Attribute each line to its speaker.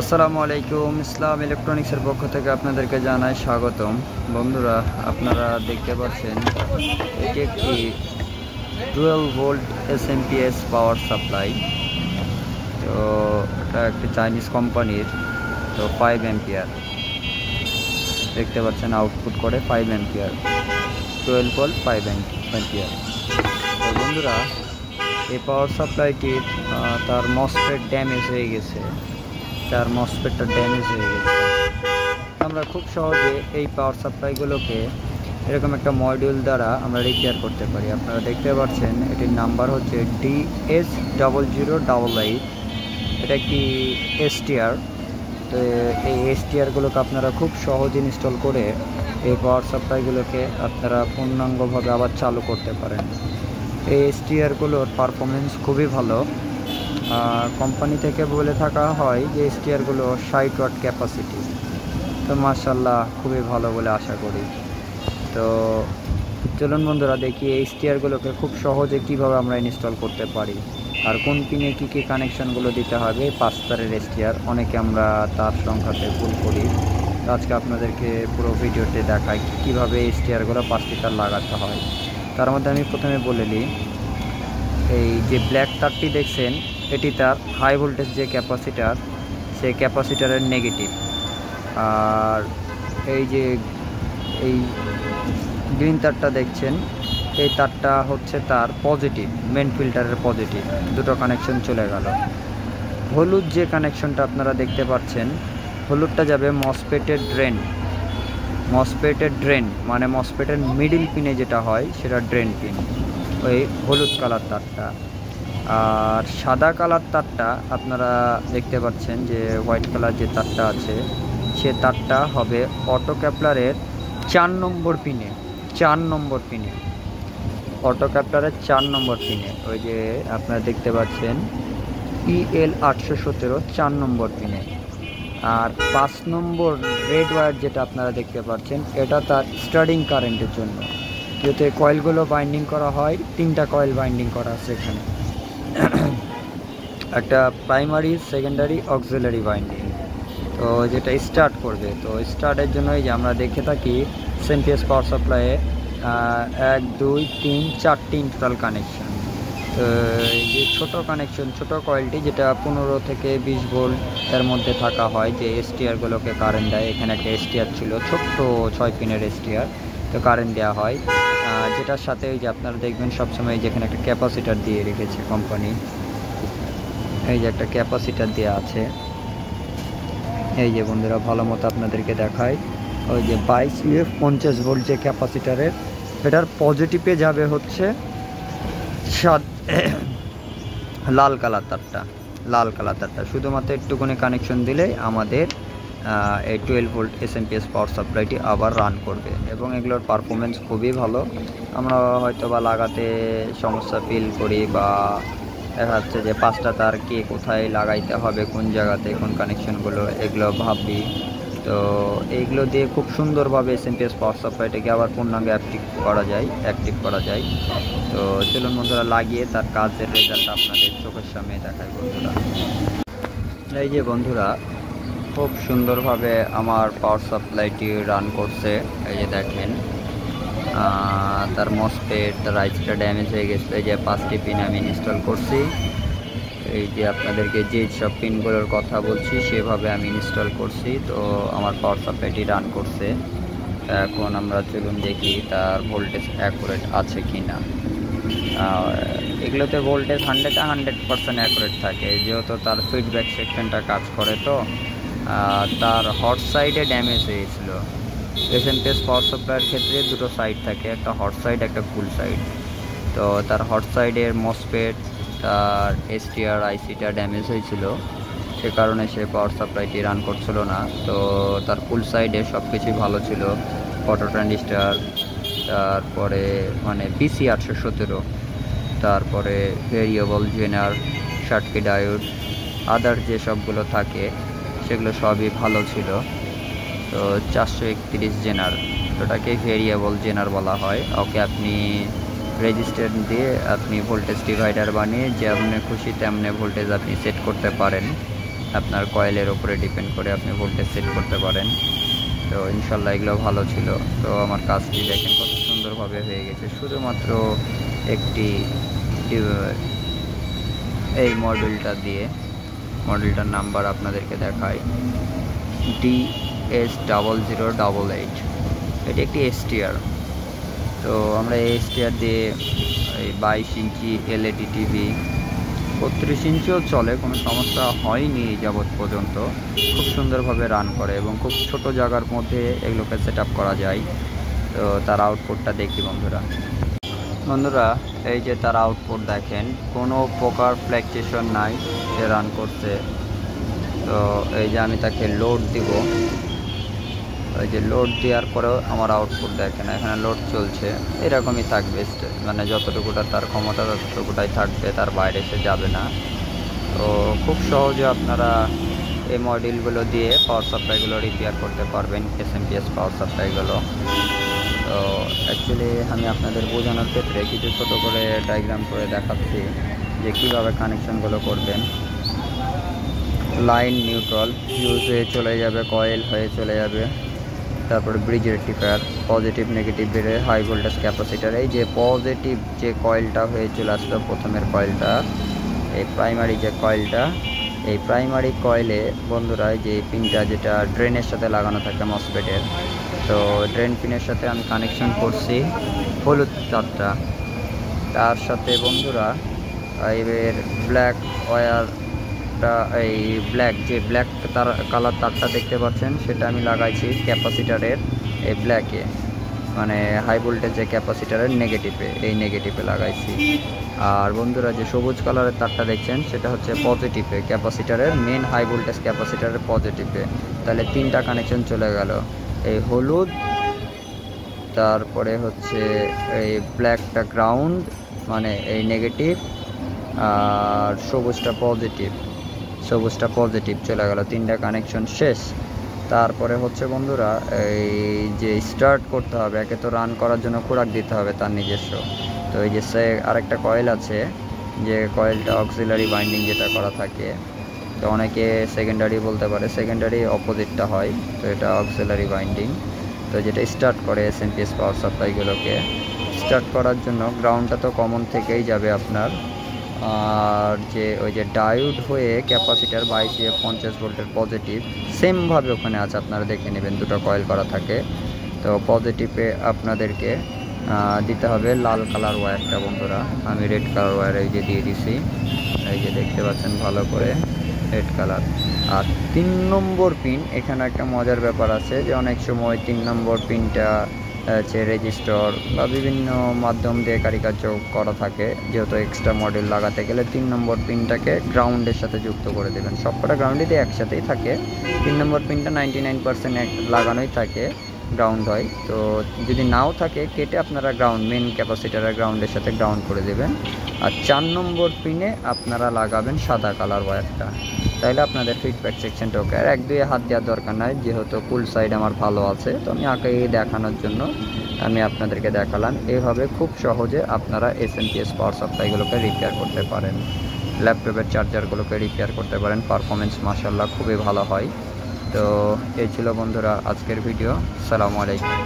Speaker 1: আসসালামু আলাইকুম। ইসলাম ইলেকট্রনিক্সের পক্ষ থেকে আপনাদেরকে জানাই স্বাগতম। বন্ধুরা, আপনারা দেখতে পাচ্ছেন এটি একটি 12 ভোল্ট এসএমপিএস পাওয়ার সাপ্লাই। তো এটা একটি চাইনিজ কোম্পানির। তো 5 অ্যাম্পিয়ার দেখতে পাচ্ছেন, আউটপুট করে 5 অ্যাম্পিয়ার, 12 ভোল্ট 5 অ্যাম্পিয়ার। তো বন্ধুরা, এই পাওয়ার সাপ্লাইটির তার মসফেট ড্যামেজ হয়ে গেছে। আমরা খুব সহজে এই পাওয়ার সাপ্লাইগুলোকে এরকম একটা মডিউল দ্বারা আমরা রিপেয়ার করতে পারি। আপনারা দেখতে পাচ্ছেন এটির নাম্বার হচ্ছে DS0088। এটা একটি STR। তো এই STRগুলোকে আপনারা খুব সহজে ইনস্টল করে এই পাওয়ার সাপ্লাইগুলোকে আপনারা পূর্ণাঙ্গভাবে আবার চালু করতে পারেন। এই STRগুলোর পারফরমেন্স খুবই ভালো। কোম্পানি থেকে বলে থাকা হয় যে STRগুলো 60 ওয়াট ক্যাপাসিটি। তো মাশাআল্লাহ, খুবই ভালো বলে আশা করি। তো চলুন বন্ধুরা, দেখি এই STRগুলোকে খুব সহজে কীভাবে আমরা ইনস্টল করতে পারি, আর কোন পিনে কী কী কানেকশানগুলো দিতে হবে। 5 তারের STR, অনেকে আমরা তার সংখ্যাতে ভুল করি। তো আজকে আপনাদেরকে পুরো ভিডিওতে দেখাই কীভাবে STRগুলো 5টি তার লাগাতে হয়। তার মধ্যে আমি প্রথমে বলে নিই, এই যে ব্ল্যাক তারটি দেখছেন, এটি তার হাই ভোল্টেজ যে ক্যাপাসিটার, সেই ক্যাপাসিটারের নেগেটিভ। আর এই যে এই গ্রিন তারটা দেখছেন, এই তারটা হচ্ছে তার পজিটিভ, মেন ফিল্টারের পজিটিভ। দুটো কানেকশন চলে গেল। হলুদ যে কানেকশনটা আপনারা দেখতে পাচ্ছেন, হলুদটা যাবে মসফেটের ড্রেন, মানে মসফেটের মিডিল পিনে যেটা হয় সেটা ড্রেন পিন, ওই হলুদ কালার তারটা। আর সাদা কালার তারটা আপনারা দেখতে পাচ্ছেন যে হোয়াইট কালার যে তারটা আছে, সে তারটা হবে অটো ক্যাপলারের 4 নম্বর পিনে। অটো ক্যাপলারের 4 নম্বর পিনে, ওই যে আপনারা দেখতে পাচ্ছেন EL817 4 নম্বর পিনে। আর 5 নম্বর রেড ওয়্যার যেটা আপনারা দেখতে পাচ্ছেন, এটা তার স্টার্টিং কারেন্টের জন্য, যাতে কয়েলগুলো বাইন্ডিং করা হয়। 3টা কয়েল বাইন্ডিং করা আছে এখানে, একটা প্রাইমারি, সেকেন্ডারি, অক্সিলারি বাইন্ডিং। তো যেটা স্টার্ট করবে, তো স্টার্টের জন্য এই যে আমরা দেখে থাকি এসএমপিএস পাওয়ার সাপ্লাইয়ে 1 2 3 4টি টোটাল কানেকশন। তো এই যে ছোটো কানেকশন, ছোটো কয়েলটি যেটা 15 থেকে 20 ভোল্ট এর মধ্যে থাকা হয়, যে STRগুলোকে কারেন্ট দেয়। এখানে একটা STR ছিল, ছোট্ট 6 পিনের STR। তো কারেন্ট দেওয়া হয়, যেটার সাথে ওই যে আপনারা দেখবেন সবসময় যেখানে একটা ক্যাপাসিটার দিয়ে রেখেছে কোম্পানি। এই যে একটা ক্যাপাসিটার দেওয়া আছে। এই যে বন্ধুরা, ভালো মতো আপনাদেরকে দেখায়, ওই যে 22 UF 50 ভোল্ট যে ক্যাপাসিটারের, এটার পজিটিভে যাবে হচ্ছে লাল কালার তারটা। শুধুমাত্র একটুখানি কানেকশন দিলেই আমাদের এই 12 ভোল্ট এসএমপিএস পাওয়ার সাপ্লাইটি আবার রান করবে, এবং এগুলোর পারফরমেন্স খুবই ভালো। আমরা হয়তো বা লাগাতে সমস্যা ফিল করি, বা দেখা যাচ্ছে যে 5টা তার কে কোথায় লাগাইতে হবে, কোন জায়গাতে কোন কানেকশনগুলো, এগুলো ভাবি। তো এইগুলো দিয়ে খুব সুন্দরভাবে এসএমপিএস পাওয়ার সাপ্লাইটাকে আবার পূর্ণাঙ্গ অ্যাক্টিভ করা যায়। তো চলুন বন্ধুরা, লাগিয়ে তার কাজের রেজাল্ট আপনাদের চোখের সামনে দেখাই বন্ধুরা। এই যে বন্ধুরা, খুব সুন্দরভাবে আমার পাওয়ার সাপ্লাইটি রান করছে। এই যে দেখেন, তার মসফেট, তার আইসিটা ড্যামেজ হয়ে গেছে। এই যে 5টি পিন আমি ইনস্টল করছি। এই যে আপনাদেরকে যে সব পিনগুলোর কথা বলছি সেভাবে আমি ইনস্টল করছি। তো আমার পাওয়ার সাপ্লাইটি রান করছে। এখন আমরা চলুন দেখি তার ভোল্টেজ অ্যাকুরেট আছে কি না। এগুলোতে ভোল্টেজ 100% অ্যাকুরেট থাকে, যেহেতু তার ফিডব্যাক সেকশনটা কাজ করে। তো তার হট সাইডে ড্যামেজ হয়েছিল। এসএমপিএস পাওয়ার সাপ্লাইয়ের ক্ষেত্রে দুটো সাইড থাকে, একটা হট সাইড, একটা কুল সাইড। তো তার হট সাইডের মসফেট, তার STR আইসিটা ড্যামেজ হয়েছিল, সে কারণে সে পাওয়ার সাপ্লাইটি রান করছিল না। তো তার কুল সাইডে সব কিছুই ভালো ছিল, অটো ট্রানজিস্টার, তারপরে মানে BC817, তারপরে ভেরিয়েবল জেনার, শর্টকি ডায়োড, আদার যে সবগুলো থাকে সেগুলো সবই ভালো ছিল। তো 431 জেনার, ওটাকে ভেরিয়েবল জেনার বলা হয়। ওকে আপনি রেজিস্ট্যান্স দিয়ে আপনি ভোল্টেজ ডিভাইডার বানিয়ে যেমন খুশি তেমনি ভোল্টেজ আপনি সেট করতে পারেন। আপনার কয়েলের উপরে ডিপেন্ড করে আপনি ভোল্টেজ সেট করতে পারেন। তো ইনশাল্লাহ এগুলো ভালো ছিল। তো আমার কাজটি দেখেন কত সুন্দরভাবে হয়ে গেছে, শুধুমাত্র একটি এই মডেলটা দিয়ে। মডেলটার নাম্বার আপনাদেরকে দেখাই, DS0088। এটি একটি STR। তো আমরা এই STR দিয়ে এই 22 ইঞ্চি LED টিভি, 32 ইঞ্চিও চলে, কোনো সমস্যা হয়নি এই যাবৎ পর্যন্ত। খুব সুন্দরভাবে রান করে এবং খুব ছোট জায়গার মধ্যে এগুলোকে সেট আপ করা যায়। তো তার আউটপুটটা দেখি বন্ধুরা। এই যে তার আউটপুট দেখেন, কোনো প্রকার ফ্ল্যাকচুয়েশন নাই, সে রান করছে। তো এই যে আমি তাকে লোড দিব, ওই যে লোড দেওয়ার পরেও আমার আউটপুট দেখেন, এখানে লোড চলছে। এরকমই থাকবে, মানে যতটুকুটা তার ক্ষমতা ততটুকুটাই থাকবে, তার বাইরে সে যাবে না। তো খুব সহজে আপনারা এই মডেলগুলো দিয়ে পাওয়ার সাপ্লাইগুলো রিপেয়ার করতে পারবেন, SMPS পাওয়ার সাপ্লাইগুলো। তো অ্যাকচুয়ালি আমি আপনাদের বোঝানোর ক্ষেত্রে কিছু ছোট করে ডায়াগ্রাম করে দেখাচ্ছি যে কীভাবে কানেকশনগুলো করবেন। লাইন নিউট্রাল, ফিউজ হয়ে চলে যাবে, কয়েল হয়ে চলে যাবে, তারপরে ব্রিজ রেক্টিফায়ার, পজিটিভ নেগেটিভ বেড়ে হাই ভোল্টেজ ক্যাপাসিটার। এই যে পজিটিভ যে কয়েলটা হয়ে চলে আসলো, প্রথমের কয়েলটা, এই প্রাইমারি যে কয়েলটা, এই প্রাইমারি কয়েলে বন্ধুরা যে পিনটা যেটা ড্রেনের সাথে লাগানো থাকে মসফেটের, তো ড্রেন পিনের সাথে আমি কানেকশন করছি হলুদ তারটা। তার সাথে বন্ধুরা এর ব্ল্যাক ওয়্যারটা, এই ব্ল্যাক যে ব্ল্যাক তার কালার তারটা দেখতে পাচ্ছেন, সেটা আমি লাগাইছি ক্যাপাসিটারের এই ব্ল্যাকে, মানে হাই ভোল্টেজ যে ক্যাপাসিটারের নেগেটিভে, এই নেগেটিভে লাগাইছি। আর বন্ধুরা যে সবুজ কালারের তারটা দেখছেন, সেটা হচ্ছে পজিটিভে, ক্যাপাসিটারের মেন হাই ভোল্টেজ ক্যাপাসিটারের পজিটিভে। তাহলে তিনটা কানেকশন চলে গেল, এই হলুদ, তারপরে হচ্ছে এই ব্ল্যাকটা গ্রাউন্ড মানে এই নেগেটিভ, আর সবুজটা পজিটিভ চলে গেল, তিনটা কানেকশন শেষ। তারপরে হচ্ছে বন্ধুরা এই যে স্টার্ট করতে হবে, একে তো রান করার জন্য খোরাক দিতে হবে তার নিজস্ব। তো এই যে আরেকটা কয়েল আছে, যে কয়েলটা অক্সিলারি বাইন্ডিং যেটা করা থাকে, তো অনেকে সেকেন্ডারি বলতে পারে, সেকেন্ডারি অপোজিটটা হয়, তো এটা অক্সিলারি বাইন্ডিং। তো যেটা স্টার্ট করে SMPS পাওয়ার সাপ্লাইগুলোকে স্টার্ট করার জন্য গ্রাউন্ডটা তো কমন থেকেই যাবে আপনার। আর যে ওই যে ডায়োড হয়ে ক্যাপাসিটার 2250 ভোল্টের পজিটিভ সেমভাবে ওখানে আছে, আপনারা দেখে নেবেন, দুটো কয়েল করা থাকে। তো পজিটিভে আপনাদেরকে দিতে হবে লাল কালার ওয়্যারটা বন্ধুরা, আমি রেড কালার ওয়্যার এই যে দিয়ে দিছি, এই যে দেখতে পাচ্ছেন ভালো করে রেড কালার। আর 3 নম্বর পিন, এখানে একটা মজার ব্যাপার আছে যে অনেক সময় 3 নম্বর পিনটা হচ্ছে রেজিস্টর বা বিভিন্ন মাধ্যম দিয়ে কারিকার্য করা থাকে, যেহেতু এক্সট্রা মডেল লাগাতে গেলে 3 নম্বর পিনটাকে গ্রাউন্ডের সাথে যুক্ত করে দেবেন। সবকটা গ্রাউন্ডে দিয়ে একসাথেই থাকে, 3 নম্বর পিনটা 99% লাগানোই থাকে, গ্রাউন্ড হয়। তো যদি নাও থাকে, কেটে আপনারা গ্রাউন্ড মেন ক্যাপাসিটারের গ্রাউন্ডের সাথে গ্রাউন্ড করে দেবেন। আর 4 নম্বর পিনে আপনারা লাগাবেন সাদা কালার ওয়্যারটা, তাইলে আপনাদের ফিডব্যাক সেকশনটা ওকে। আর 1-2 হাত দেওয়ার দরকার নাই, যেহেতু ফুল সাইড আমার ভালো আছে, তো আমি আগে দেখানোর জন্য আমি আপনাদেরকে দেখালাম। এইভাবে খুব সহজে আপনারা SMPS পাওয়ার সাপ্লাইগুলোকে রিপেয়ার করতে পারেন, ল্যাপটপের চার্জারগুলোকে রিপেয়ার করতে পারেন। পারফরমেন্স মাশাআল্লাহ খুবই ভালো হয়। তো এই ছিল বন্ধুরা আজকের ভিডিও। আসসালামু আলাইকুম।